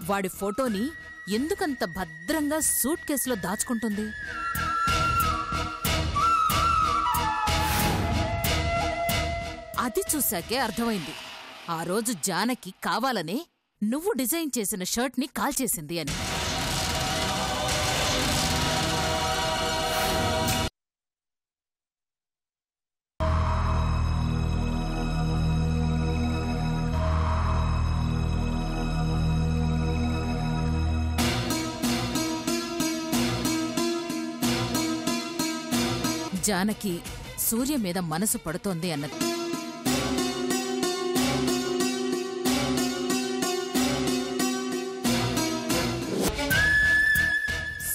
వాడి ఫోటోని ఎందుకంత భద్రంగా సూట్ కేసులో దాచుకుంటుంది? అది చూశాకే అర్థమైంది ఆ రోజు జానకి కావాలనే నువ్వు డిజైన్ చేసిన షర్ట్ని కాల్చేసింది అని. జానకి సూర్య మీద మనసు పడుతోంది అన్నది.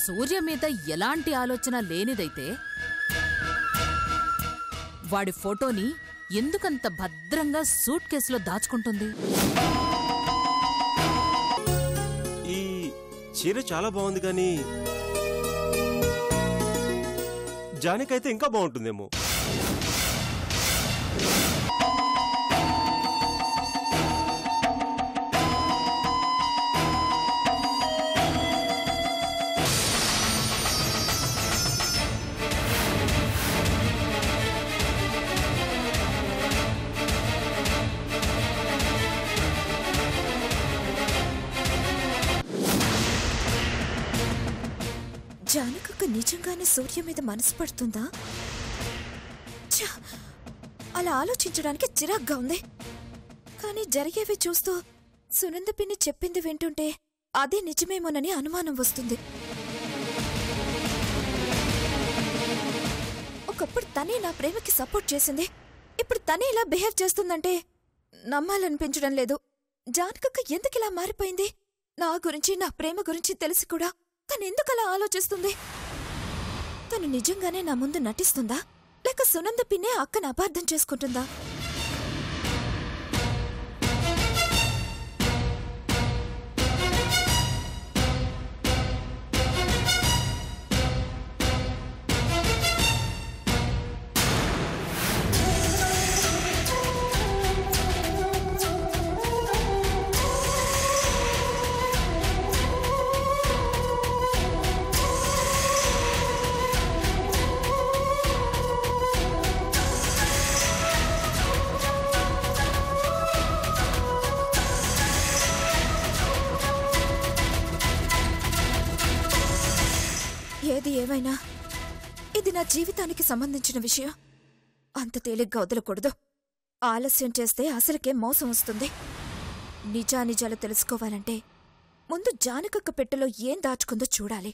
సూర్య మీద ఎలాంటి ఆలోచన లేనిదైతే వాడి ఫోటోని ఎందుకంత భద్రంగా సూట్ కేసులో దాచుకుంటుంది? ఈ చీర చాలా బాగుంది కానీ జానకైతే ఇంకా బాగుంటుందేమో. జానకక్క నిజంగానే సూర్య మీద మనసు పడుతుందా? అలా ఆలోచించడానికి చిరాగ్గా ఉంది. కానీ జరిగేవి చూస్తూ సునంద పిన్ని చెప్పింది వింటుంటే అదే నిజమేమోనని అనుమానం వస్తుంది. ఒకప్పుడు తనే నా ప్రేమకి సపోర్ట్ చేసింది. ఇప్పుడు తనే ఇలా బిహేవ్ చేస్తుందంటే నమ్మాలనిపించడం లేదు. జానకక్క ఎందుకిలా మారిపోయింది? నా గురించి నా ప్రేమ గురించి తెలిసి కూడా తనెందుకలా ఆలోచిస్తుంది? తను నిజంగానే నా ముందు నటిస్తుందా, లేక సునంద పిన్నే అక్కను అపార్థం చేసుకుంటుందా? ఏది ఏమైనా ఇది నా జీవితానికి సంబంధించిన విషయం. అంత తేలిగ్గా వదలకూడదు. ఆలస్యం చేస్తే అసలుకే మోసం వస్తుంది. నిజానిజాలు తెలుసుకోవాలంటే ముందు జానకక్క పెట్టెలో ఏం దాచుకుందో చూడాలి.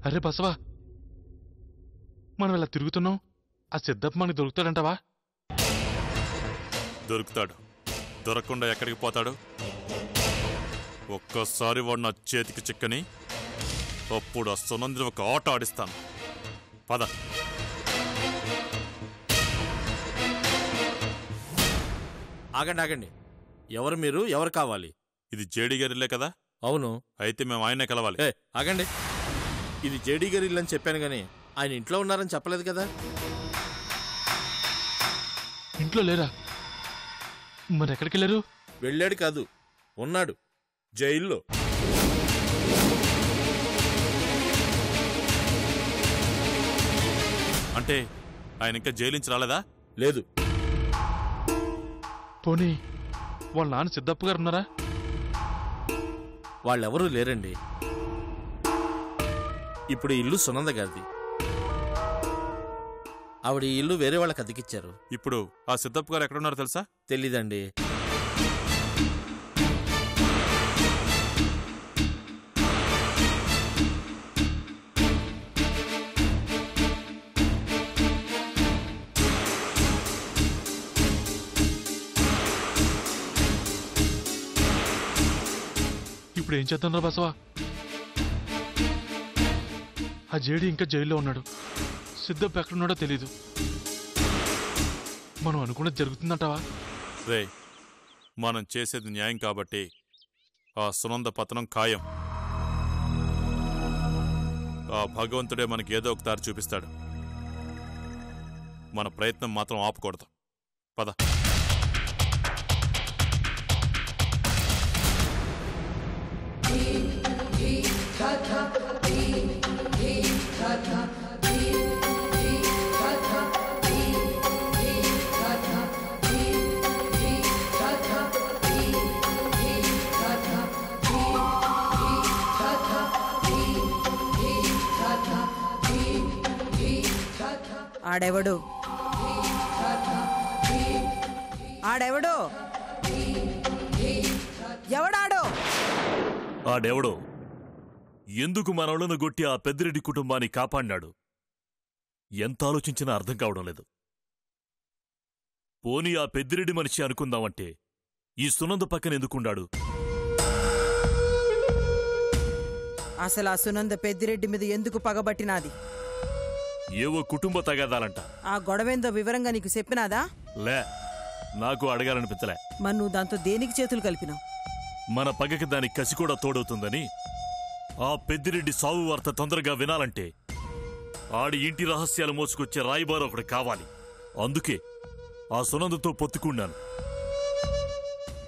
అరే బసవా, మనం ఇలా తిరుగుతున్నాం, ఆ సిద్ధప్ప మనకి దొరుకుతాడంటావా? దొరుకుతాడు. దొరకకుండా ఎక్కడికి పోతాడు? ఒక్కసారి వాడు నా చేతికి చిక్కని అప్పుడు ఆ సునంద్రి ఒక ఆట ఆడిస్తాను. పద. ఆగండి. ఎవరు మీరు? ఎవరు కావాలి? ఇది జేడీ గారిలే కదా? అవును. అయితే మేము ఆయనే కలవాలి. ఆగండి. ఇది జేడీ గారి ఇల్లు అని చెప్పాను గానీ ఆయన ఇంట్లో ఉన్నారని చెప్పలేదు కదా? ఇంట్లో లేరా? మరి ఎక్కడికి వెళ్ళారు? వెళ్ళాడు కాదు, ఉన్నాడు జైల్లో. అంటే ఆయన ఇంకా జైలు నుంచి రాలేదా? లేదు. పోనీ వాళ్ళ నాన్న సిద్ధప్ప గారు ఉన్నారా? వాళ్ళెవరూ లేరండి. ఇప్పుడు ఇల్లు సునంద గారిది. ఆవిడ ఈ ఇల్లు వేరే వాళ్ళకి అతికిచ్చారు. ఇప్పుడు ఆ సిద్ధప్ప గారు ఎక్కడున్నారో తెలుసా? తెలీదండి. ఇప్పుడు ఏం చేద్దాం రా బసవా? ఆ జేడీ ఇంకా జైల్లో ఉన్నాడు, సిద్ధప్ప ఎక్కడున్నాడో తెలీదు. మనం అనుకున్నది జరుగుతుందంటావా? రే, మనం చేసేది న్యాయం కాబట్టి ఆ సునంద పతనం ఖాయం. ఆ భగవంతుడే మనకి ఏదో ఒక దారి చూపిస్తాడు. మన ప్రయత్నం మాత్రం ఆపకూడదు. పద. ఆడెవడు? ఎవడాడో? ఆడెవడో ఎందుకు మనోళ్ళను గొట్టి ఆ పెద్దిరెడ్డి కుటుంబాన్ని కాపాడినాడు? ఎంత ఆలోచించినా అర్థం కావడం లేదు. పోనీ ఆ పెద్దిరెడ్డి మనిషి అనుకుందామంటే ఈ సునంద పక్కన ఎందుకుండాడు? అసలు ఆ సునంద పెద్దిరెడ్డి మీద ఎందుకు పగబట్టినాది? ఏవో కుటుంబ తగాదాలంట. ఆ గొడవేందో వివరంగా నీకు చెప్పినాదా? లే, నాకు అడగాలనిపించలే. మరి నువ్వు దాంతో దేనికి చేతులు కలిపినావు? మన పగకి దానికి కసి కూడా తోడవుతుందని. ఆ పెద్దిరెడ్డి సావు వార్త తొందరగా వినాలంటే ఆడి ఇంటి రహస్యాలు మోసుకొచ్చే రాయిబారు ఒకటి కావాలి. అందుకే ఆ సునందతో పొత్తుకున్నాను.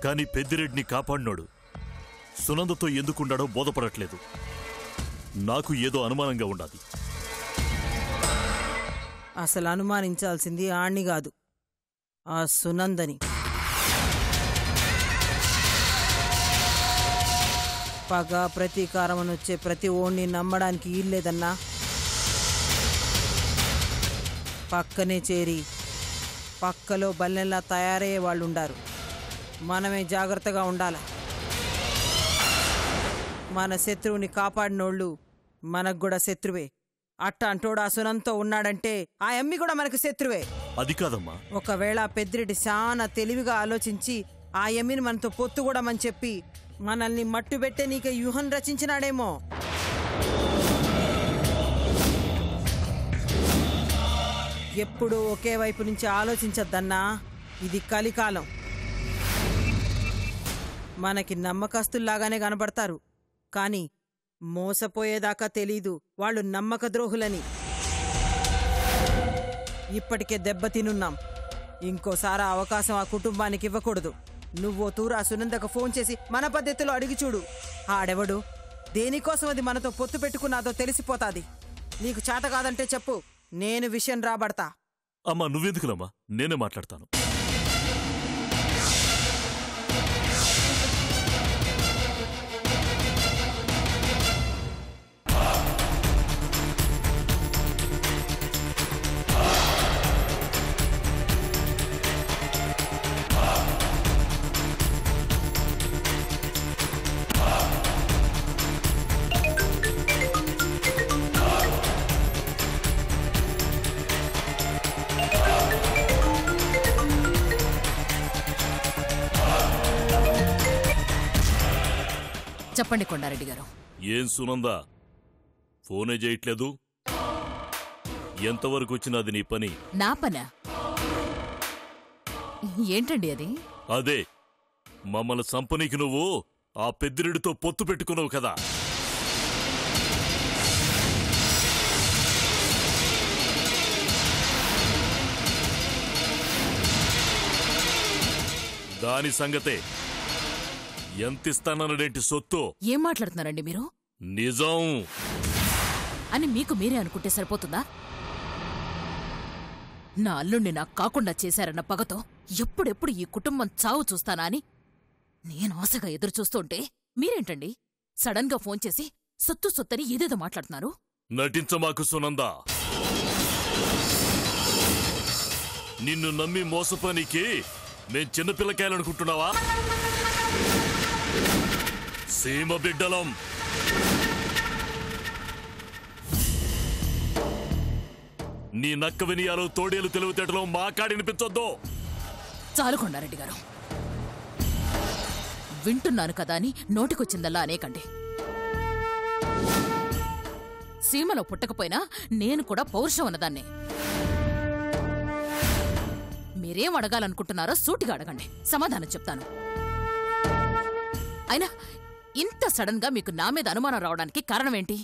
కాని పెద్దిరెడ్డిని కాపాడినోడు సునందతో ఎందుకుండాడో బోధపడట్లేదు. నాకు ఏదో అనుమానంగా ఉండాది. అసలు అనుమానించాల్సింది ఆణ్ణి కాదు, ఆ సునందని. పగ ప్రతీకారం వచ్చే ప్రతి ఓణ్ణి నమ్మడానికి ఈల్లేదన్నా. పక్కనే చేరి పక్కలో బల్లెల్లా తయారయ్యే వాళ్ళుండారు. మనమే జాగ్రత్తగా ఉండాల. మన శత్రువుని కాపాడినోళ్ళు మనకు కూడా శత్రువే. అట్ట అంటోడు ఆ సునంతో ఉన్నాడంటే ఆ అమ్మి కూడా మనకు శత్రువే. అది కాదమ్మా. ఒకవేళ పెద్దిరెడ్డి చాలా తెలివిగా ఆలోచించి ఆ ఎమ్మిని మనతో పొత్తుగూడమని చెప్పి మనల్ని మట్టుబెట్టే నీకు వ్యూహం రచించినాడేమో. ఎప్పుడూ ఒకే వైపు నుంచి ఆలోచించద్దన్నా. ఇది కలికాలం. మనకి నమ్మకస్తుల్లాగానే కనబడతారు, కానీ మోసపోయేదాకా తెలీదు వాళ్ళు నమ్మక ద్రోహులని. ఇప్పటికే దెబ్బతినున్నాం. ఇంకోసారి అవకాశం ఆ కుటుంబానికి ఇవ్వకూడదు. నువ్వో తూరా సునందకు ఫోన్ చేసి మన పద్ధతిలో అడిగి చూడు. ఆడెవడు, దేనికోసం అది మనతో పొత్తు పెట్టుకున్నాదో తెలిసిపోతాది. నీకు చేత కాదంటే చెప్పు, నేను విషయం రాబడతా. అమ్మా నువ్వెందుకులమ్మా, నేనే మాట్లాడతాను. చెప్పండి కొండారెడ్డి గారు. ఏం సునందా, ఫోనే చేయట్లేదు? ఎంతవరకు వచ్చినది నీ పని? నా పనా? ఏంటండి అది? అదే, మమ్మల్ని సంపనీకి నువ్వు ఆ పెద్దిరెడ్డితో పొత్తు పెట్టుకున్నావు కదా. దాని సంగతే. ఎంతిస్తాననేంటి సొత్తు? ఏం మాట్లాడుతున్నారండి మీరు? నిజం అని మీకు మీరే అనుకుంటే సరిపోతుందా? నా అల్లుణ్ణి నాకు కాకుండా చేశారన్న పగతో ఎప్పుడెప్పుడు ఈ కుటుంబం చావు చూస్తానా అని నేను ఆశగా ఎదురుచూస్తుంటే మీరేంటండి సడన్ గా ఫోన్ చేసి సొత్తు సొత్తని ఏదేదో మాట్లాడుతున్నారు? నటించమాకు సునందా. నిన్ను నమ్మి మోసపనికి మేం చిన్నపిల్లకాయలనుకుంటున్నావా? సీమ బిడ్డలం. నీ నక్క వినియాలు తోడేలు తెలివితేటలో మా కాడినిపించొద్దు. చాలు కొండారెడ్డి గారు, వింటున్నాను కదా అని నోటికొచ్చిందల్లా అనేకండి. సీమలో పుట్టకపోయినా నేను కూడా పౌరుషం ఉన్నదాన్నే. మీరేం అడగాలనుకుంటున్నారో సూటిగా అడగండి, సమాధానం చెప్తాను. అయినా ఇంత సడన్ గా మీకు నా మీద అనుమానం రావడానికి కారణమేంటి?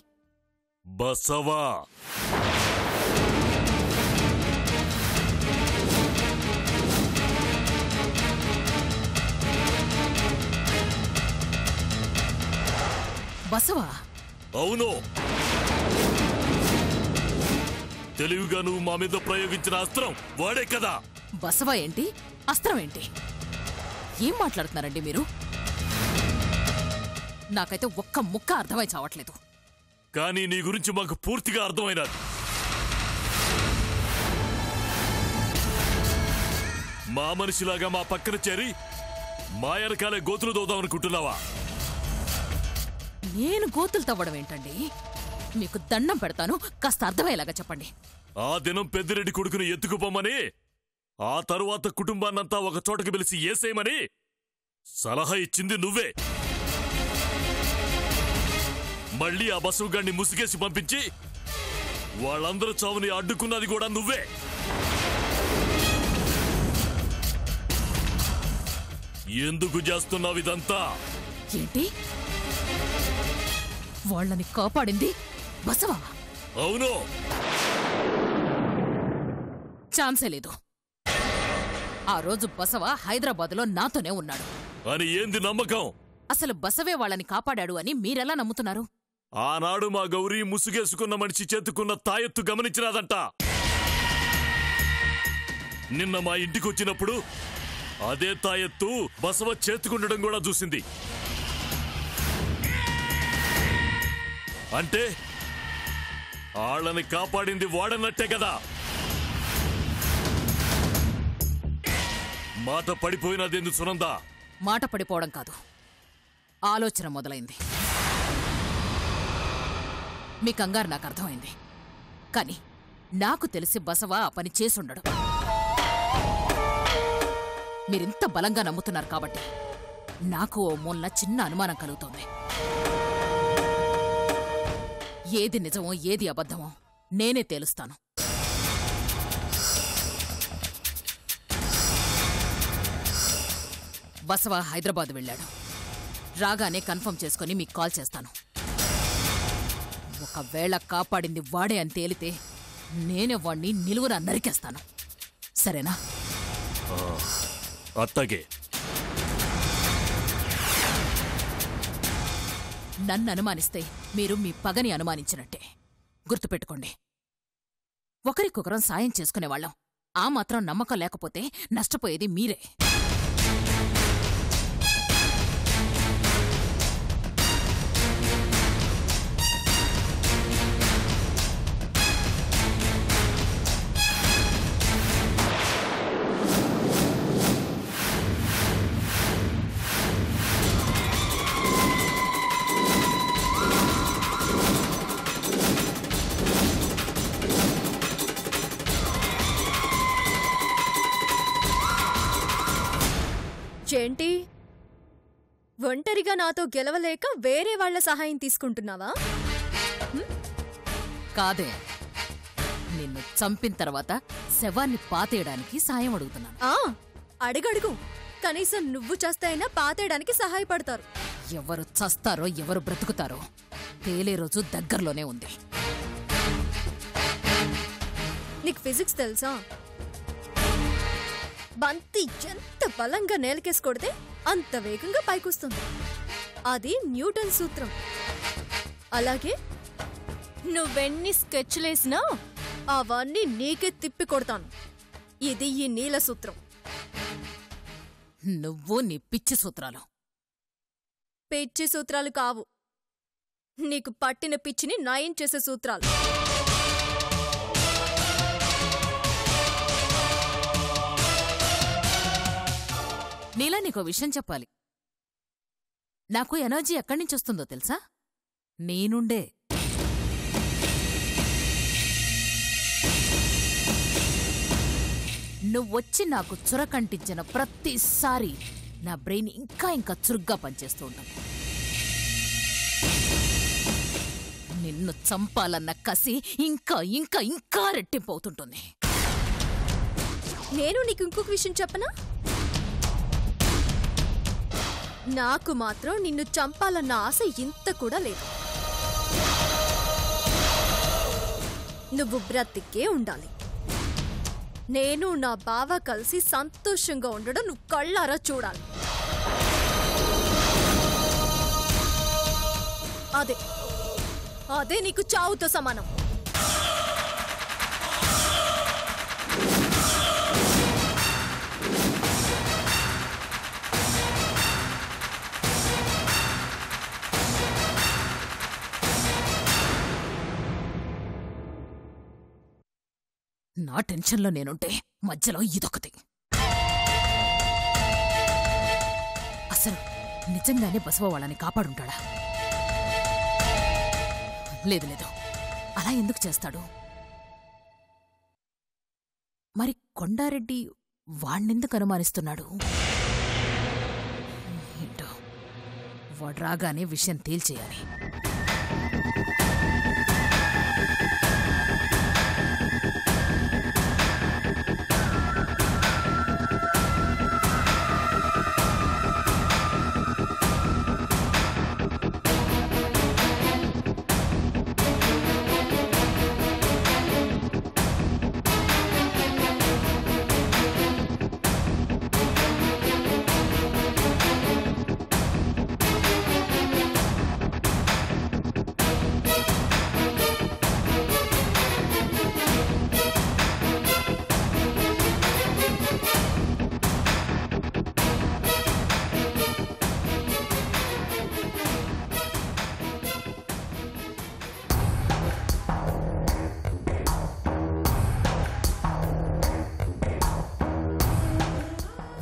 బసవా, బసవా? అవును, తెలివిగా నువ్వు మా మీద ప్రయోగించిన అస్త్రం వాడే కదా. బసవా ఏంటి, అస్త్రం ఏంటి? ఏం మాట్లాడుతున్నారండి మీరు? నాకైతే ఒక్క ముక్క అర్థమై చావట్లేదు. కానీ నీ గురించి మాకు పూర్తిగా అర్థమైనది. మా మనిషిలాగా మా పక్కన చేరి మా ఎనకాలే గోతులు దోదామనుకుంటున్నావా? నేను గోతులు తవ్వడం ఏంటండి? మీకు దండం పెడతాను, కాస్త అర్థమయ్యేలాగా చెప్పండి. ఆ దినం పెద్దిరెడ్డి కొడుకుని ఎత్తుకుపోమని, ఆ తరువాత కుటుంబాన్నంతా ఒక చోటకి పిలిచి ఏసేయమని సలహా ఇచ్చింది నువ్వే. మళ్ళీ ఆ బసవుగాడిని ముసుగేసి పంపించి వాళ్ళందరూ చావుని అడ్డుకున్నది కూడా నువ్వే. ఎందుకు చేస్తున్నావు ఇదంతా? ఏంటి? వాళ్ళని కాపాడింది బసవా? అవును. ఛాన్సే లేదు. ఆ రోజు బసవ హైదరాబాదులో నాతోనే ఉన్నాడు అని ఏంది నమ్మకం? అసలు బసవే వాళ్ళని కాపాడాడు అని మీరెలా నమ్ముతున్నారు? ఆనాడు మా గౌరీ ముసుగేసుకున్న మనిషి చేతుకున్న తాయెత్తు గమనించినాదంట. నిన్న మా ఇంటికొచ్చినప్పుడు అదే తాయెత్తు బసవ చేతుకుండడం కూడా చూసింది. అంటే ఆళ్ళని కాపాడింది వాడన్నట్టే కదా. మాట పడిపోయినదేందు సునందా? మాట పడిపోవడం కాదు, ఆలోచన మొదలైంది. మీ కంగారు నాకు అర్థమైంది. కాని నాకు తెలిసి బసవ ఆ పని చేసుండడు. మీరింత బలంగా నమ్ముతున్నారు కాబట్టి నాకు ఓ మూలన చిన్న అనుమానం కలుగుతోంది. ఏది నిజమో ఏది అబద్ధమో నేనే తేలుస్తాను. బసవ హైదరాబాద్ వెళ్ళాడు. రాగానే కన్ఫర్మ్ చేసుకుని మీకు కాల్ చేస్తాను. ఒకవేళ కాపాడింది వాడే అని తేలితే నేనే వాణ్ణి నిలువున నరికేస్తాను. సరేనా? అత్తగే. నన్ను అనుమానిస్తే మీరు మీ పగని అనుమానించినట్టే. గుర్తుపెట్టుకోండి, ఒకరికొకరం సాయం చేసుకునేవాళ్ళం. ఆ మాత్రం నమ్మకం లేకపోతే నష్టపోయేది మీరే. ఏంటి ఒంటరిగా నాతో గెలవలేక వేరే వాళ్ల సహాయం తీసుకుంటున్నావా? కాదే, నిన్ను చంపిన తర్వాత శవాన్ని పాతేయడానికి సాయం అడుగుతున్నాను. అడుగడుగు. కనీసం నువ్వు చస్తైనా పాతేయడానికి సహాయపడతారు. ఎవరు చస్తారో ఎవరు బ్రతుకుతారో తేలే రోజు దగ్గరలోనే ఉంది. నీకు ఫిజిక్స్ తెలుసా? బంతి ఎంత బలంగా నేలకేసి కొడితే అంత వేగంగా పైకొస్తుంది. అది న్యూటన్ సూత్రం. అలాగే నువ్వెన్ని స్కెచ్లేసినా అవన్నీ నీకే తిప్పి కొడతాను. ఇది ఈ నీల సూత్రం. నువ్వు నీ పిచ్చి సూత్రాలు. పిచ్చి సూత్రాలు కావు, నీకు పట్టిన పిచ్చిని నయం చేసే సూత్రాలు. నీలా నీకో విషయం చెప్పాలి. నాకు ఎనర్జీ ఎక్కడి నుంచి వస్తుందో తెలుసా? నేనుండే. నువ్వొచ్చి నాకు చురకంటించిన ప్రతిసారి నా బ్రెయిన్ ఇంకా ఇంకా చురుగ్గా పనిచేస్తూ ఉంటుంది. నిన్ను చంపాలన్న కసి ఇంకా ఇంకా ఇంకా రెట్టింపవుతుంటుంది. నేను నీకు ఇంకొక విషయం చెప్పనా? నాకు మాత్రం నిన్ను చంపాలన్న ఆశ ఇంత కూడా లేదు. నువ్వు బ్రతికే ఉండాలి. నేను నా బావ కలిసి సంతోషంగా ఉండడం నువ్వు కళ్ళారా చూడాలి. అదే అదే నీకు చావుతో సమానం. నా టెన్షన్లో నేనుంటే మధ్యలో ఇదొకటి. అసలు నిజంగానే బసవ వాళ్ళని కాపాడుంటాడా? లేదు లేదు, అలా ఎందుకు చేస్తాడు? మరి కొండారెడ్డి వాణ్ణెందుకు అనుమానిస్తున్నాడు? ఏంటో, వాడు రాగానే విషయం తేల్చేయాలి.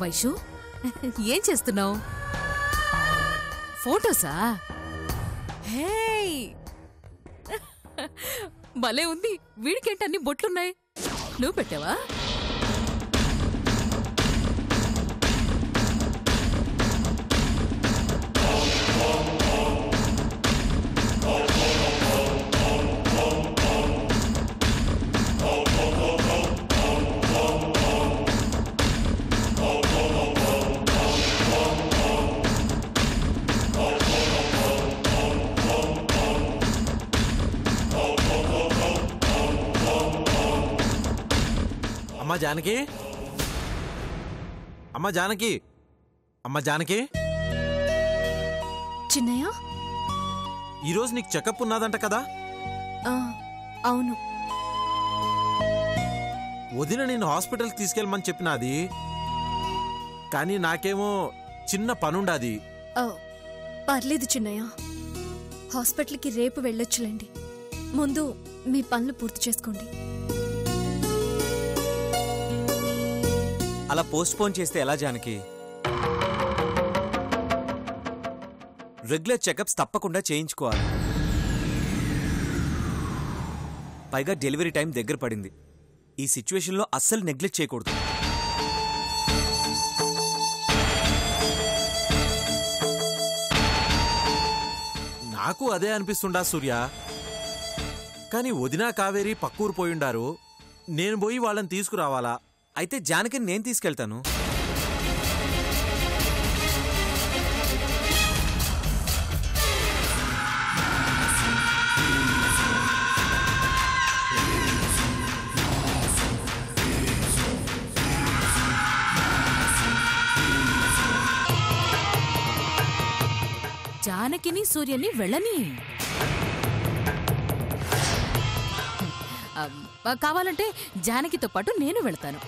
వైషు, ఏం చేస్తున్నావు? ఫోటోసా? హే, భలే ఉంది. వీడికేంటన్ని బొట్లున్నాయి? నువ్వు పెట్టావా? అమ్మా జానకి, అమ్మా జానకి, అమ్మా జానకి. చిన్నయ్య, ఈరోజు నీకు చెకప్ ఉన్నదంట కదా? అవును. వదిన నేను హాస్పిటల్కి తీసుకెళ్ళమని చెప్పినది, కానీ నాకేమో చిన్న పనుండాది. పర్లేదు చిన్నయ్య, హాస్పిటల్కి రేపు వెళ్ళొచ్చులేండి. ముందు మీ పనులు పూర్తి చేసుకోండి. అలా పోస్ట్ పోన్ చేస్తే ఎలా జానకి? రెగ్యులర్ చెకప్స్ తప్పకుండా చేయించుకోవాలి. పైగా డెలివరీ టైం దగ్గర పడింది. ఈ సిచ్యువేషన్లో అస్సలు నెగ్లెక్ట్ చేయకూడదు. నాకు అదే అనిపిస్తుండా సూర్య. కానీ వదినా కావేరి పక్కూరు పోయిండారు. నేను పోయి వాళ్ళని తీసుకురావాలా? అయితే జానకిని నేను తీసుకెళ్తాను. జానకిని సూర్యని వెళ్ళని. కావాలంటే జానకితో పాటు నేను వెళ్తాను.